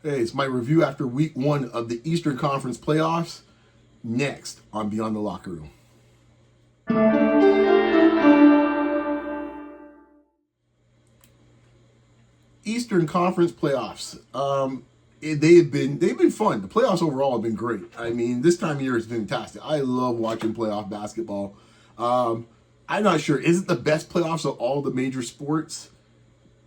Hey, it's my review after week 1 of the Eastern Conference playoffs. Next on Beyond the Locker Room. Eastern Conference playoffs. They've been fun. The playoffs overall have been great. I mean, this time of year is fantastic. I love watching playoff basketball. I'm not sure. Is it the best playoffs of all the major sports?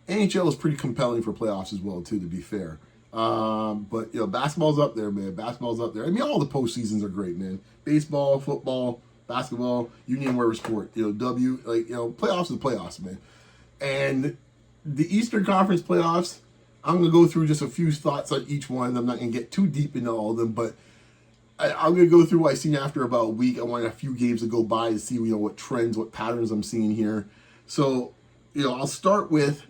NHL is pretty compelling for playoffs as well, too, to be fair. But, basketball's up there, man. Basketball's up there. I mean, all the postseasons are great, man. Baseball, football, basketball, you name whatever sport. Playoffs is playoffs, man. And the Eastern Conference playoffs, I'm going to go through just a few thoughts on each one. I'm not going to get too deep into all of them, but I'm going to go through what I've seen after about a week. I want a few games to go by to see, what trends, what patterns I'm seeing here. So, I'll start with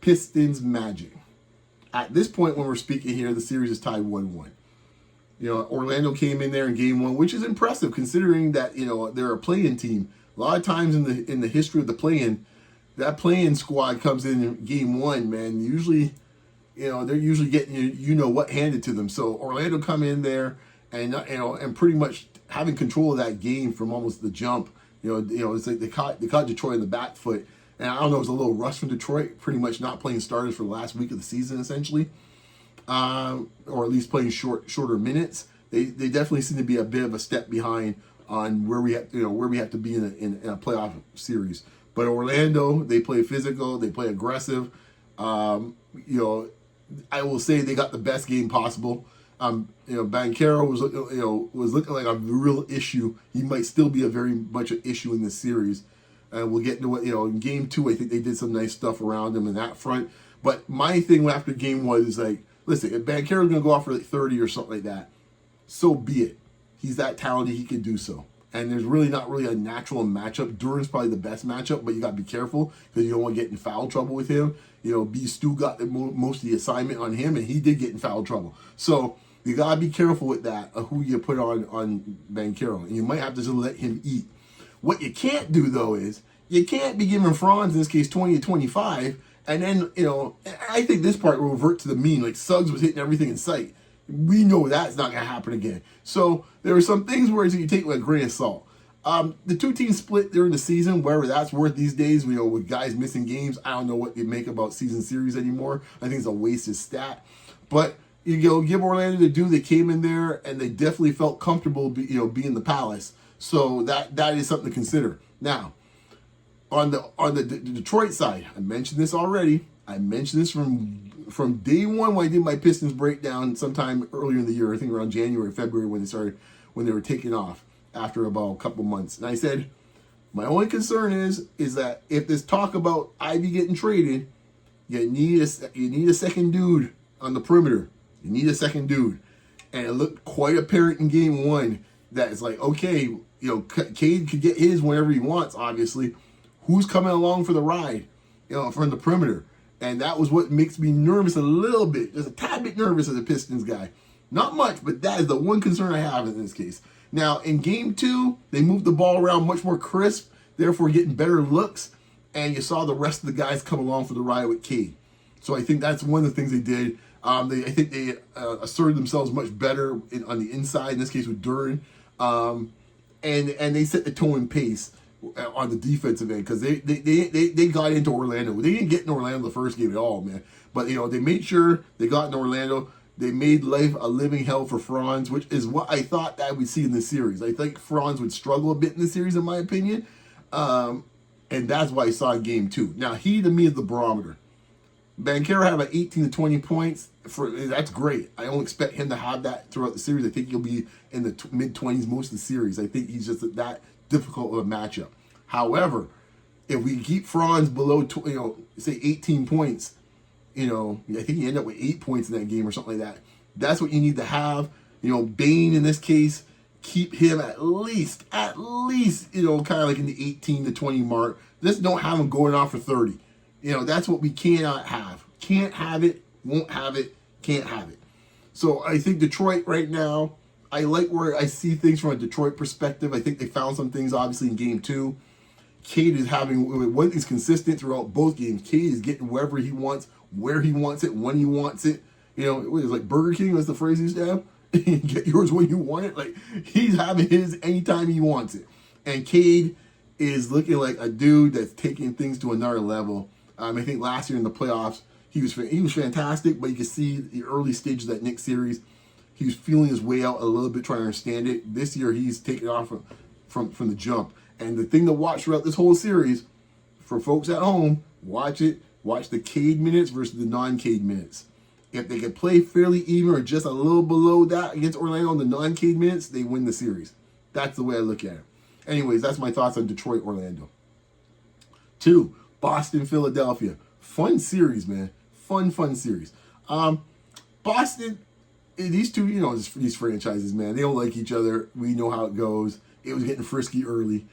Pistons Magic. At this point when we're speaking here, the series is tied 1-1. Orlando came in there in game 1, which is impressive considering that, they're a play-in team. A lot of times in the history of the play-in, that play-in squad comes in game 1, man. Usually, they're usually getting what handed to them. So Orlando come in there and pretty much having control of that game from almost the jump. It's like they caught Detroit in the back foot. And I don't know, it was a little rush from Detroit, pretty much not playing starters for the last week of the season, essentially, or at least playing shorter minutes. They definitely seem to be a bit of a step behind on where we have to be in a playoff series. But Orlando, they play physical, they play aggressive. I will say they got the best game possible. Banchero was looking like a real issue. He might still be a very much an issue in this series. And we'll get into it, in game 2, I think they did some nice stuff around him in that front. But my thing after game 1 is like, listen, if Banchero's going to go off for like 30 or something like that, so be it. He's that talented, he can do so. And there's really not really a natural matchup. Duran's probably the best matchup, but you got to be careful because you don't want to get in foul trouble with him. B. Stu got most of the assignment on him, and he did get in foul trouble. So you got to be careful with that, who you put on Banchero. And you might have to just let him eat. What you can't do, though, is you can't be giving Franz, in this case, 20 to 25, and then, I think this part will revert to the mean. Like, Suggs was hitting everything in sight. We know that's not going to happen again. So there are some things where you take with a grain of salt. The two teams split during the season, wherever that's worth these days, with guys missing games. I don't know what you make about season series anymore. I think it's a wasted stat. But give Orlando the due. They came in there, and they definitely felt comfortable being the Palace. So that is something to consider. Now, on the Detroit side, I mentioned this already. I mentioned this from day 1 when I did my Pistons breakdown sometime earlier in the year. I think around January, February when they were taking off after about a couple months. And I said, my only concern is that if there's talk about Ivy getting traded, you need a second dude on the perimeter. You need a second dude, and it looked quite apparent in game 1 that it's like, okay. Cade could get his whenever he wants, obviously. Who's coming along for the ride, from the perimeter? And that was what makes me nervous a little bit, just a tad bit nervous as a Pistons guy. Not much, but that is the one concern I have in this case. Now, in game 2, they moved the ball around much more crisp, therefore getting better looks, and you saw the rest of the guys come along for the ride with Cade. So I think that's one of the things they did. I think they asserted themselves much better on the inside, in this case with Duran. And they set the tone and pace on the defensive end because they got into Orlando. They didn't get in Orlando the first game at all, man. But they made sure they got in Orlando. They made life a living hell for Franz, which is what I thought that we'd see in this series. I think Franz would struggle a bit in this series, in my opinion, and that's why I saw in game 2. Now he to me is the barometer. Banchero had about 18 to 20 points. That's great. I don't expect him to have that throughout the series. I think he'll be in the mid-20s most of the series. I think he's just that difficult of a matchup. However, if we keep Franz below, say 18 points, I think he ended up with 8 points in that game or something like that. That's what you need to have. Bane in this case, keep him at least, kind of like in the 18 to 20 mark. Just don't have him going off for 30. That's what we cannot have. Can't have it, won't have it, can't have it. So I think Detroit right now, I like where I see things from a Detroit perspective. I think they found some things, obviously, in game 2. Cade is having, one thing's consistent throughout both games. Cade is getting wherever he wants, where he wants it, when he wants it. it was like Burger King was the phrase he used to have. Get yours when you want it. Like, he's having his anytime he wants it. And Cade is looking like a dude that's taking things to another level. I think last year in the playoffs, he was fantastic, but you can see the early stages of that Knicks series, he was feeling his way out a little bit, trying to understand it. This year, he's taking off from the jump. And the thing to watch throughout this whole series, for folks at home, watch it. Watch the Cade minutes versus the non-Cade minutes. If they can play fairly even or just a little below that against Orlando in the non-Cade minutes, they win the series. That's the way I look at it. Anyways, that's my thoughts on Detroit, Orlando. 2, Boston, Philadelphia. Fun series, man. Fun series. Boston, these two, these franchises, man, they don't like each other. We know how it goes. It was getting frisky early.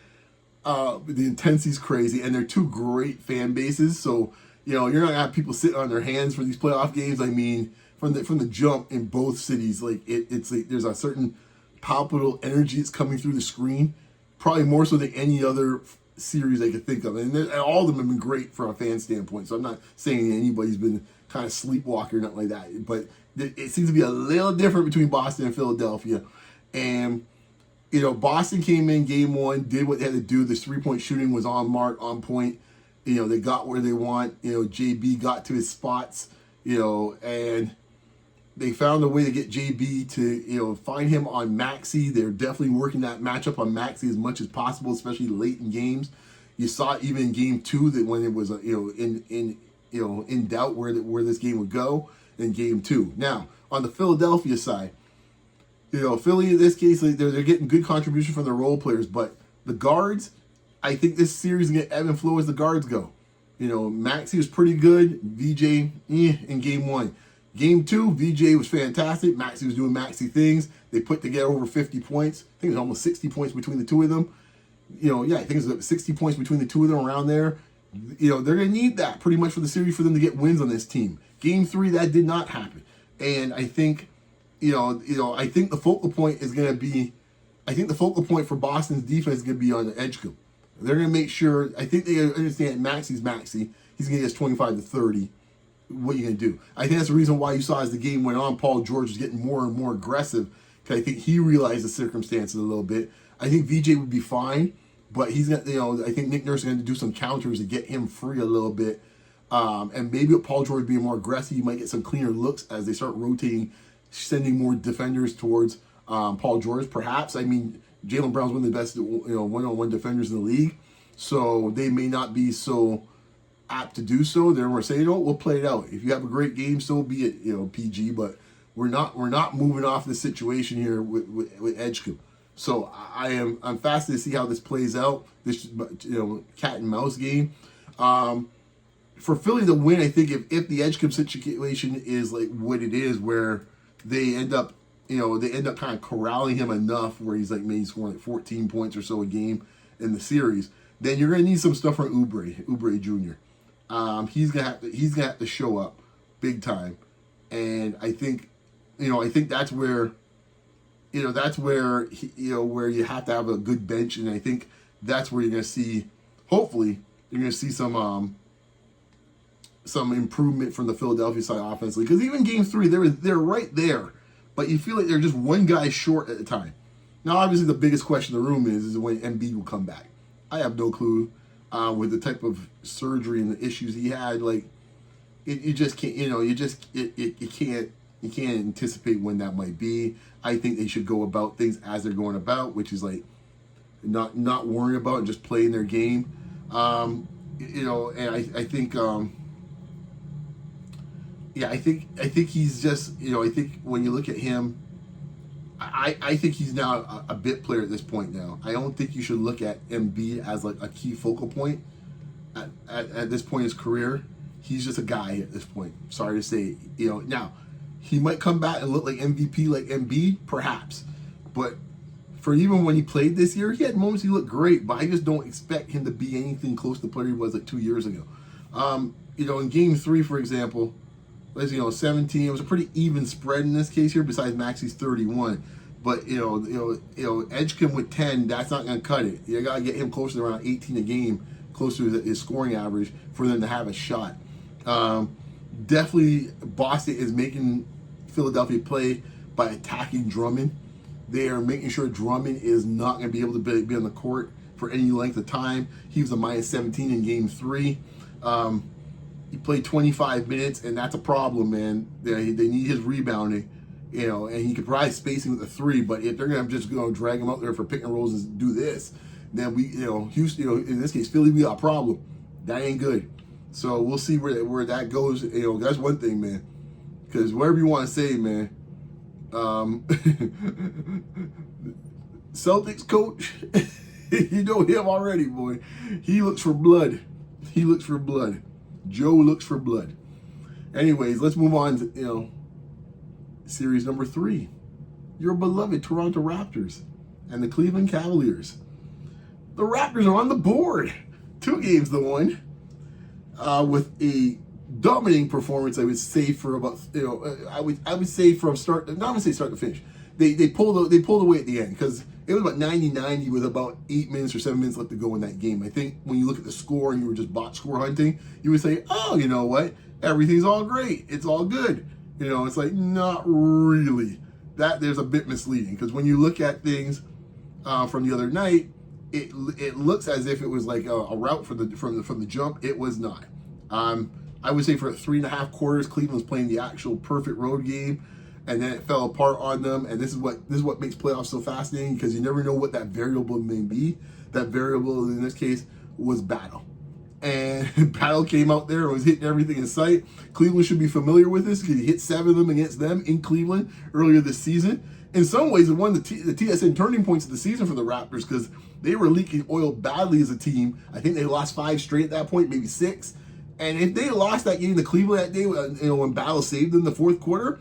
The intensity's crazy, and they're two great fan bases, so you're not gonna have people sitting on their hands for these playoff games. I mean, from the jump in both cities, like it's like there's a certain palpable energy that's coming through the screen, probably more so than any other series I could think of. And all of them have been great from a fan standpoint. So I'm not saying anybody's been kind of sleepwalking or nothing like that, but it seems to be a little different between Boston and Philadelphia. And Boston came in game 1, did what they had to do. This 3-point shooting was on mark, on point. They got where they want. JB got to his spots, and they found a way to get JB to, find him on Maxey. They're definitely working that matchup on Maxey as much as possible, especially late in games. You saw it even in game 2 that when it was, in doubt where this game would go in game 2. Now, on the Philadelphia side, Philly in this case, they're getting good contribution from the role players, but the guards, I think this series is going to ebb and flow as the guards go. Maxey was pretty good. VJ, in game 1. Game 2, VJ was fantastic. Maxey was doing Maxey things. They put together over 50 points. I think it was almost 60 points between the two of them. I think it was 60 points between the two of them around there. They're going to need that pretty much for the series for them to get wins on this team. Game 3, that did not happen. And I think, I think the focal point is going to be, I think the focal point for Boston's defense is going to be on the edge. They're going to make sure, I think they understand Maxey's Maxey. He's going to get us 25 to 30. What are you going to do? I think that's the reason why you saw as the game went on, Paul George was getting more and more aggressive, because I think he realized the circumstances a little bit. I think VJ would be fine, but he's going to, I think Nick Nurse is going to do some counters to get him free a little bit. And maybe with Paul George being more aggressive, you might get some cleaner looks as they start rotating, sending more defenders towards Paul George, perhaps. I mean, Jaylen Brown's one of the best, one-on-one defenders in the league, so they may not be so apt to do so. They're going to say, we'll play it out. If you have a great game, so be it, PG. But we're not moving off the situation here with Edgecombe. So I'm fascinated to see how this plays out. This cat and mouse game. For Philly to win, I think if the Edgecombe situation is like what it is, where they end up kind of corralling him enough where he's like maybe scoring like 14 points or so a game in the series, then you're going to need some stuff from Oubre Jr. He's gonna have to show up big time, and I think that's where where you have to have a good bench, and I think that's where you're gonna see, hopefully you're gonna see some improvement from the Philadelphia side offensively, because even game 3 they're right there, but you feel like they're just one guy short at a time. Now obviously the biggest question in the room is when Embiid will come back. I have no clue. With the type of surgery and the issues he had, like you just can't, you can't anticipate when that might be. I think they should go about things as they're going about, which is like not worrying about and just playing their game. And I think, I think he's just, I think when you look at him, I think he's now a bit player at this point now. I don't think you should look at Embiid as like a key focal point at this point in his career. He's just a guy at this point. Sorry to say, now he might come back and look like MVP like Embiid, perhaps. But for even when he played this year, he had moments he looked great, but I just don't expect him to be anything close to the player he was like 2 years ago. In game 3, for example, 17. It was a pretty even spread in this case here, besides Maxey's 31. But Edgecombe with 10, that's not going to cut it. You got to get him closer to around 18 a game, closer to his scoring average for them to have a shot. Definitely, Boston is making Philadelphia play by attacking Drummond. They are making sure Drummond is not going to be able to be on the court for any length of time. He was a minus 17 in game 3. He played 25 minutes, and that's a problem, man. They need his rebounding, and he could provide spacing with the 3, but if they're going to just drag him out there for pick and rolls and do this, then Houston, in this case, Philly, we got a problem. That ain't good. So we'll see where that goes. That's one thing, man. Because whatever you want to say, man, Celtics coach, you know him already, boy. He looks for blood. He looks for blood. Joe looks for blood. Anyways, let's move on to, series number 3. Your beloved Toronto Raptors and the Cleveland Cavaliers. The Raptors are on the board. 2 games to 1. With a dominating performance, I would say for about I would say from start. Not gonna say start to finish. They pulled away at the end because it was about 90-90 with about 8 minutes or 7 minutes left to go in that game. I think when you look at the score and you were just box score hunting, you would say, oh, you know what? Everything's all great. It's all good. It's like not really. That there's a bit misleading because when you look at things from the other night, it looks as if it was like a rout from the jump. It was not. I would say for 3.5 quarters, Cleveland was playing the actual perfect road game, and then it fell apart on them. And this is what makes playoffs so fascinating because you never know what that variable may be. That variable in this case was Battle, and Battle came out there and was hitting everything in sight. Cleveland should be familiar with this because he hit 7 of them against them in Cleveland earlier this season. In some ways, it won the TSN turning points of the season for the Raptors because they were leaking oil badly as a team. I think they lost 5 straight at that point, maybe 6. And if they lost that game to Cleveland that day, when Battle saved them in the 4th quarter,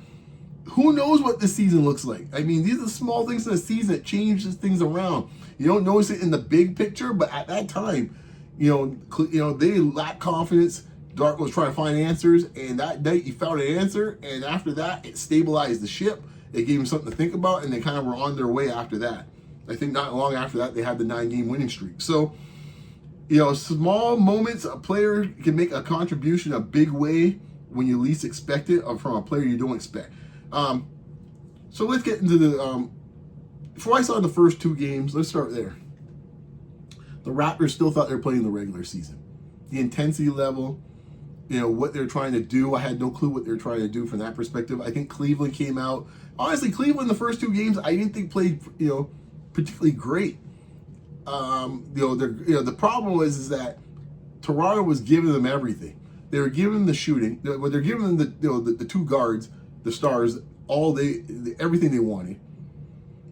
who knows what this season looks like? I mean, these are small things in the season that changes things around. You don't notice it in the big picture, but at that time, they lacked confidence. Dark was trying to find answers, and that night he found an answer. And after that, it stabilized the ship. It gave them something to think about, and they kind of were on their way after that. I think not long after that, they had the 9-game winning streak. So, small moments, a player can make a contribution a big way when you least expect it, or from a player you don't expect. So let's get into the, before I saw the first 2 games, let's start there. The Raptors still thought they were playing the regular season. The intensity level, what they're trying to do, I had no clue what they're trying to do from that perspective. I think Cleveland came out. Honestly, Cleveland, the first 2 games, I didn't think played, particularly great. The problem was that Toronto was giving them everything. They were giving them the shooting. They're giving them the 2 guards, the stars, everything they wanted.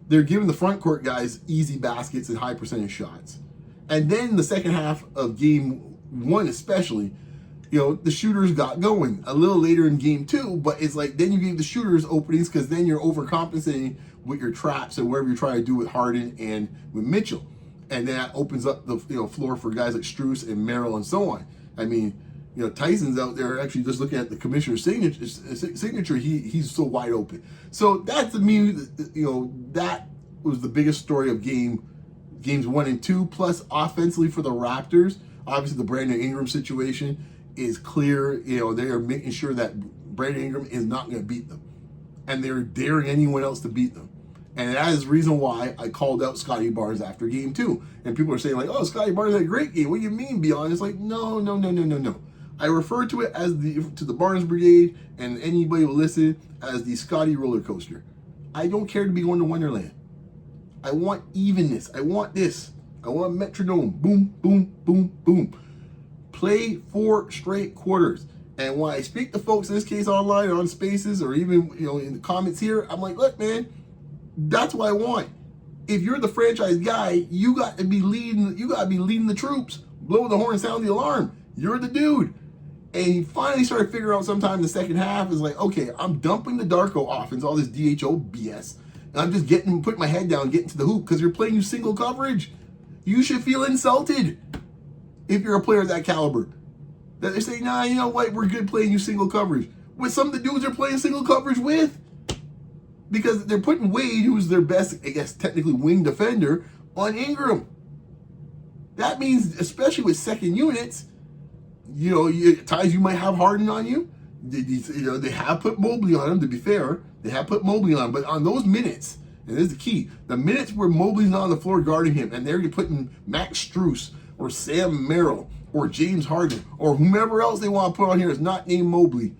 They're giving the front court guys easy baskets and high percentage shots. And then the second half of game 1 especially, the shooters got going a little later in game 2, but it's like then you gave the shooters openings because then you're overcompensating with your traps and whatever you're trying to do with Harden and with Mitchell. And that opens up the floor for guys like Strus and Merrill and so on. I mean, Tyson's out there actually just looking at the commissioner's signature. He's so wide open. So that to me, that was the biggest story of games 1 and 2. Plus, offensively for the Raptors, obviously the Brandon Ingram situation is clear. They are making sure that Brandon Ingram is not going to beat them, and they're daring anyone else to beat them. And that is the reason why I called out Scotty Barnes after game 2. And people are saying like, "Oh, Scotty Barnes had a great game." What do you mean, beyond? It's like, no. I refer to it as to the Barnes Brigade, and anybody will listen, as the Scotty roller coaster. I don't care to be going to Wonderland. I want evenness. I want this. I want metronome. Boom, boom, boom, boom. Play 4 straight quarters. And when I speak to folks, in this case online or on Spaces or even in the comments here, I'm like, look, man, that's what I want. If you're the franchise guy, you got to be leading. You got to be leading the troops. Blow the horn, sound the alarm. You're the dude. And he finally started figuring out sometime in the second half is like, okay, I'm dumping the Darko offense, all this DHO BS. And I'm just putting my head down, getting to the hoop because you're playing you single coverage. You should feel insulted if you're a player of that caliber. That they say, nah, you know what, we're good playing you single coverage. With some of the dudes they're playing single coverage with. Because they're putting Wade, who's their best, I guess, technically wing defender, on Ingram. That means, especially with second units, at times you might have Harden on you. They have put Mobley on him, to be fair. They have put Mobley on, but on those minutes, and this is the key, the minutes where Mobley's not on the floor guarding him, and they're putting Max Strus or Sam Merrill or James Harden or whomever else they want to put on here is not named Mobley,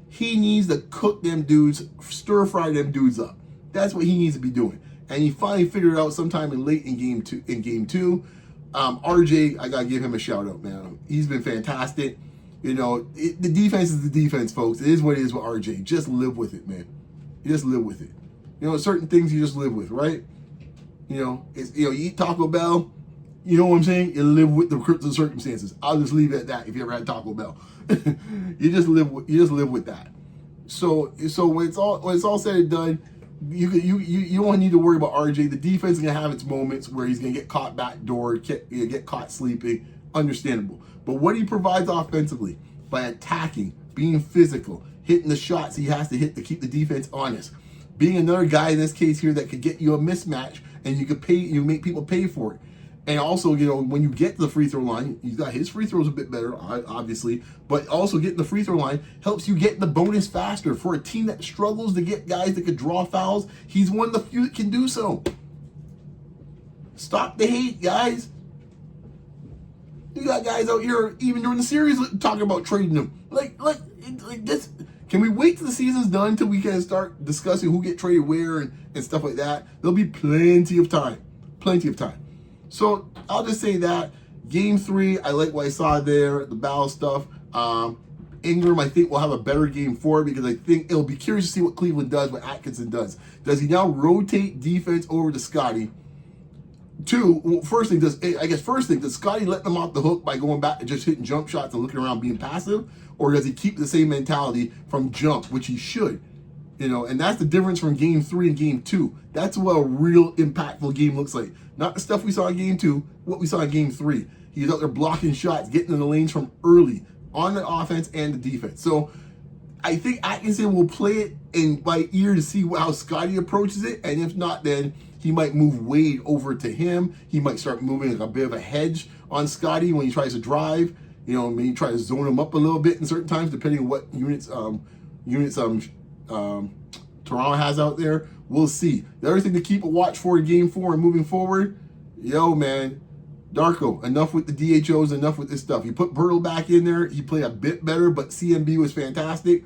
he needs to cook them dudes, stir fry them dudes up. That's what he needs to be doing. And he finally figured it out sometime late in game two. RJ, I gotta give him a shout out, man. He's been fantastic. You know, the defense is the defense, folks. It is what it is with RJ. Just live with it, man. You just live with it. You know, certain things you just live with, right? You know, you eat Taco Bell. You know what I'm saying? You live with the circumstances. I'll just leave it at that. If you ever had Taco Bell, you just live with that. So when it's all said and done, you don't need to worry about RJ. The defense is gonna have its moments where he's gonna get caught backdoor, get caught sleeping. Understandable. But what he provides offensively by attacking, being physical, hitting the shots he has to hit to keep the defense honest, being another guy in this case here that could get you a mismatch and you make people pay for it. And also, you know, when you get to the free throw line, he's got his free throws a bit better, obviously, but also getting the free throw line helps you get the bonus faster. For a team that struggles to get guys that could draw fouls, he's one of the few that can do so. Stop the hate, guys. You got guys out here, even during the series, talking about trading them. Like this. Can we wait till the season's done till we can start discussing who get traded where and stuff like that? There'll be plenty of time. Plenty of time. So I'll just say that game 3, I like what I saw there, the battle stuff. Ingram, I think, will have a better game 4 because I think it'll be curious to see what Cleveland does, what Atkinson does. Does he now rotate defense over to Scotty? 2, well, first thing, does Scotty let them off the hook by going back and just hitting jump shots and looking around being passive? Or does he keep the same mentality from jump, which he should? You know, and that's the difference from game 3 and game 2. That's what a real impactful game looks like. Not the stuff we saw in game 2, what we saw in game 3. He's out there blocking shots, getting in the lanes from early on the offense and the defense. So I think Atkinson will play it by ear to see how Scotty approaches it. And if not, then he might move Wade over to him. He might start moving like a bit of a hedge on Scotty when he tries to drive. You know, maybe try to zone him up a little bit in certain times, depending on what units Toronto has out there. We'll see. The other thing to keep a watch for in game 4 and moving forward, yo, man, Darko, enough with the DHOs, enough with this stuff. He put Birtle back in there. He played a bit better, but CMB was fantastic.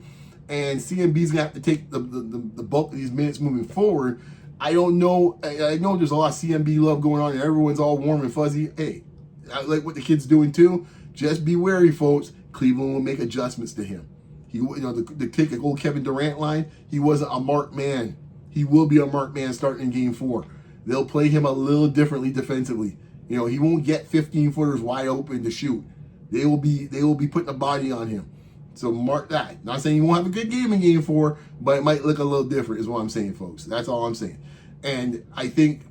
And CMB's going to have to take the bulk of these minutes moving forward. I don't know. I know there's a lot of CMB love going on, and everyone's all warm and fuzzy. Hey, I like what the kid's doing too. Just be wary, folks. Cleveland will make adjustments to him. He, you know, to take an old Kevin Durant line, he wasn't a marked man. He will be a marked man starting in game 4. They'll play him a little differently defensively. You know, he won't get 15-footers wide open to shoot. They will be putting a body on him. So mark that. Not saying he won't have a good game in game 4, but it might look a little different is what I'm saying, folks. That's all I'm saying. And I think,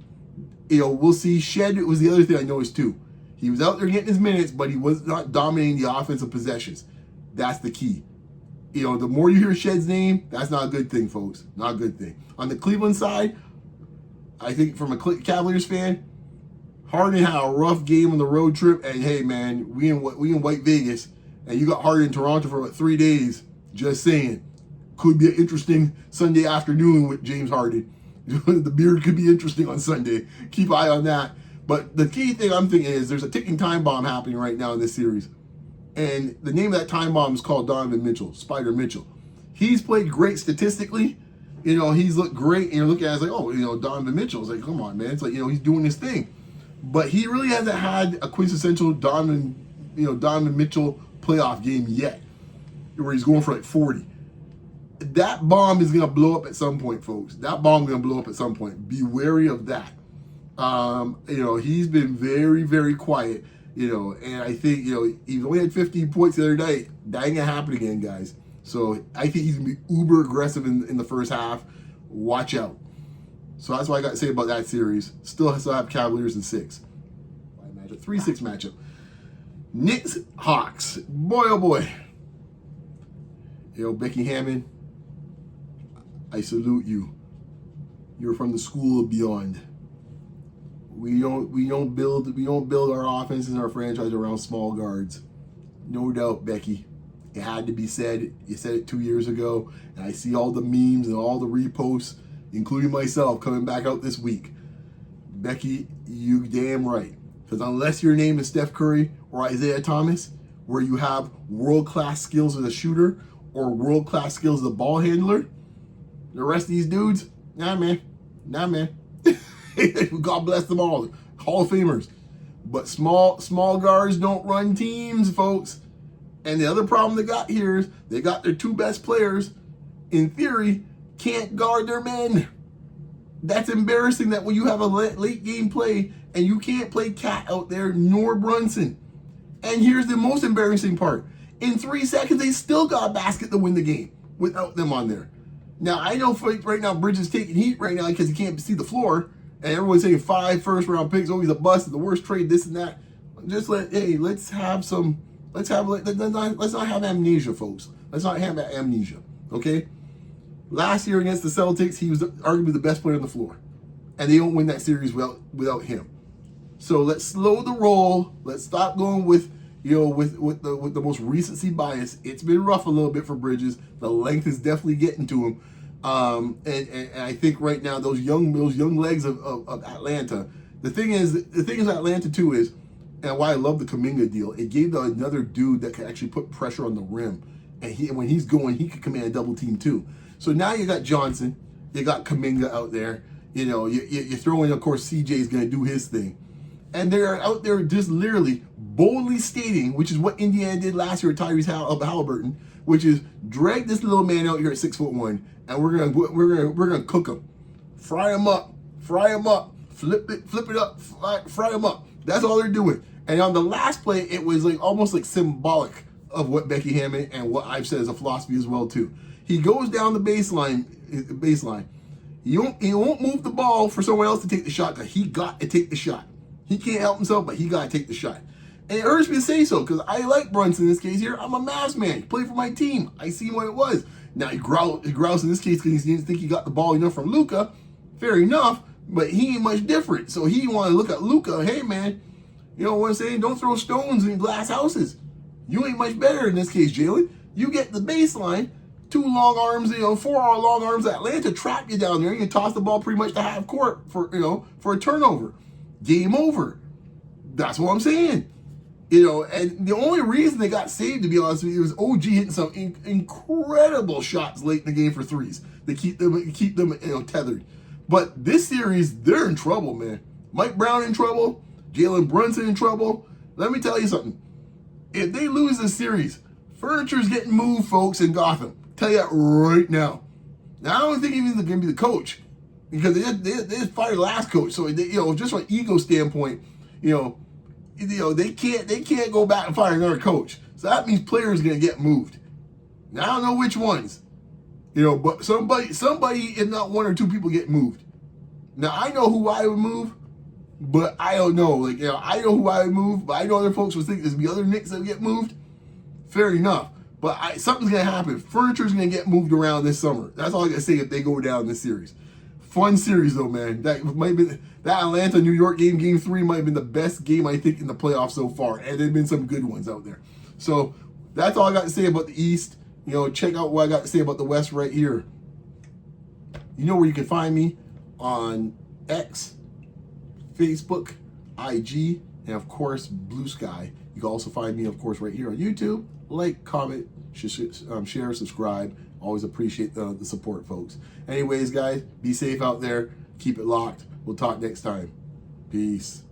you know, we'll see. Shed was the other thing I noticed too. He was out there getting his minutes, but he was not dominating the offensive possessions. That's the key. You know, the more you hear Shed's name, that's not a good thing, folks. Not a good thing. On the Cleveland side, I think from a Cavaliers fan, Harden had a rough game on the road trip, and hey, man, we in White Vegas, and you got Harden in Toronto for about 3 days. Just saying, could be an interesting Sunday afternoon with James Harden. The beard could be interesting on Sunday. Keep an eye on that. But the key thing I'm thinking is there's a ticking time bomb happening right now in this series. And the name of that time bomb is called Donovan Mitchell, Spider Mitchell. He's played great statistically. You know, he's looked great. And you're looking at it, it's like, oh, you know, Donovan Mitchell. It's like, come on, man. It's like, you know, he's doing his thing. But he really hasn't had a quintessential Donovan Mitchell playoff game yet, where he's going for like 40. That bomb is going to blow up at some point, folks. That bomb is going to blow up at some point. Be wary of that. You know, he's been very, very quiet, you know, and I think, you know, he only had 15 points the other night. That ain't going to happen again, guys. So I think he's going to be uber aggressive in the first half. Watch out. So that's what I got to say about that series. Still have Cavaliers in 6. 3-6 matchup. Knicks, Hawks. Boy, oh boy. You know, Becky Hammond, I salute you. You're from the school of beyond. We don't build our offense and our franchise around small guards. No doubt, Becky. It had to be said. You said it 2 years ago, and I see all the memes and all the reposts, including myself, coming back out this week. Becky, you damn right. Because unless your name is Steph Curry or Isaiah Thomas, where you have world-class skills as a shooter or world-class skills as a ball handler, the rest of these dudes, nah, man. Nah, man. God bless them all. Hall of Famers. But small guards don't run teams, folks. And the other problem they got here is they got their 2 best players, in theory, can't guard their men. That's embarrassing that when you have a late game play and you can't play Cat out there nor Brunson. And here's the most embarrassing part. In 3 seconds, they still got a basket to win the game without them on there. Now, I know right now Bridges taking heat right now because he can't see the floor. And everyone's saying 5 first-round picks, oh, he's a bust, the worst trade, this and that. Just let's not have amnesia, folks. Let's not have amnesia, okay? Last year against the Celtics, he was arguably the best player on the floor. And they don't win that series without him. So let's slow the roll. Let's stop going with the most recency bias. It's been rough a little bit for Bridges. The length is definitely getting to him. And I think right now those young legs of Atlanta. The thing is Atlanta too is, and why I love the Kuminga deal. It gave another dude that can actually put pressure on the rim, and when he's going, he could command a double team too. So now you got Johnson, you got Kuminga out there. You know, you throw in, of course, CJ's going to do his thing, and they're out there just literally boldly stating, which is what Indiana did last year with Tyrese Halliburton, which is drag this little man out here at 6'1", and we're gonna cook him, fry him up, flip it up, fry him up. That's all they're doing. And on the last play, it was like almost like symbolic of what Becky Hammond and what I've said as a philosophy as well too. He goes down the baseline. He won't move the ball for someone else to take the shot because he got to take the shot. He can't help himself, but he got to take the shot. And it hurts me to say so because I like Brunson in this case here. I'm a Mavs man. He played for my team. I see what it was. Now he groused in this case because he didn't think he got the ball enough from Luka. Fair enough, but he ain't much different. So he want to look at Luka. Hey man, you know what I'm saying? Don't throw stones in glass houses. You ain't much better in this case, Jalen. You get the baseline. 2 long arms, 4 long arms. Atlanta trap you down there. You can toss the ball pretty much to half court for a turnover. Game over. That's what I'm saying. And the only reason they got saved, to be honest with you, was OG hitting some incredible shots late in the game for threes. They keep them tethered. But this series, they're in trouble, man. Mike Brown in trouble. Jalen Brunson in trouble. Let me tell you something. If they lose this series, furniture's getting moved, folks, in Gotham. Tell you that right now. Now I don't think he's going to be the coach because they fired the last coach. So just from an ego standpoint, they can't go back and fire another coach. So that means players are going to get moved. Now I don't know which ones, but somebody, if not 1 or 2 people, get moved. Now I know who I would move, but I don't know. I know who I would move, but I know other folks would think there's be other Knicks that would get moved. Fair enough. But something's going to happen. Furniture's going to get moved around this summer. That's all I got to say if they go down this series. Fun series, though, man. That Atlanta-New York game 3, might have been the best game, I think, in the playoffs so far. And there have been some good ones out there. So that's all I got to say about the East. Check out what I got to say about the West right here. You know where you can find me on X, Facebook, IG, and, of course, Blue Sky. You can also find me, of course, right here on YouTube. Like, comment, share, subscribe. Always appreciate the support, folks. Anyways, guys, be safe out there. Keep it locked. We'll talk next time. Peace.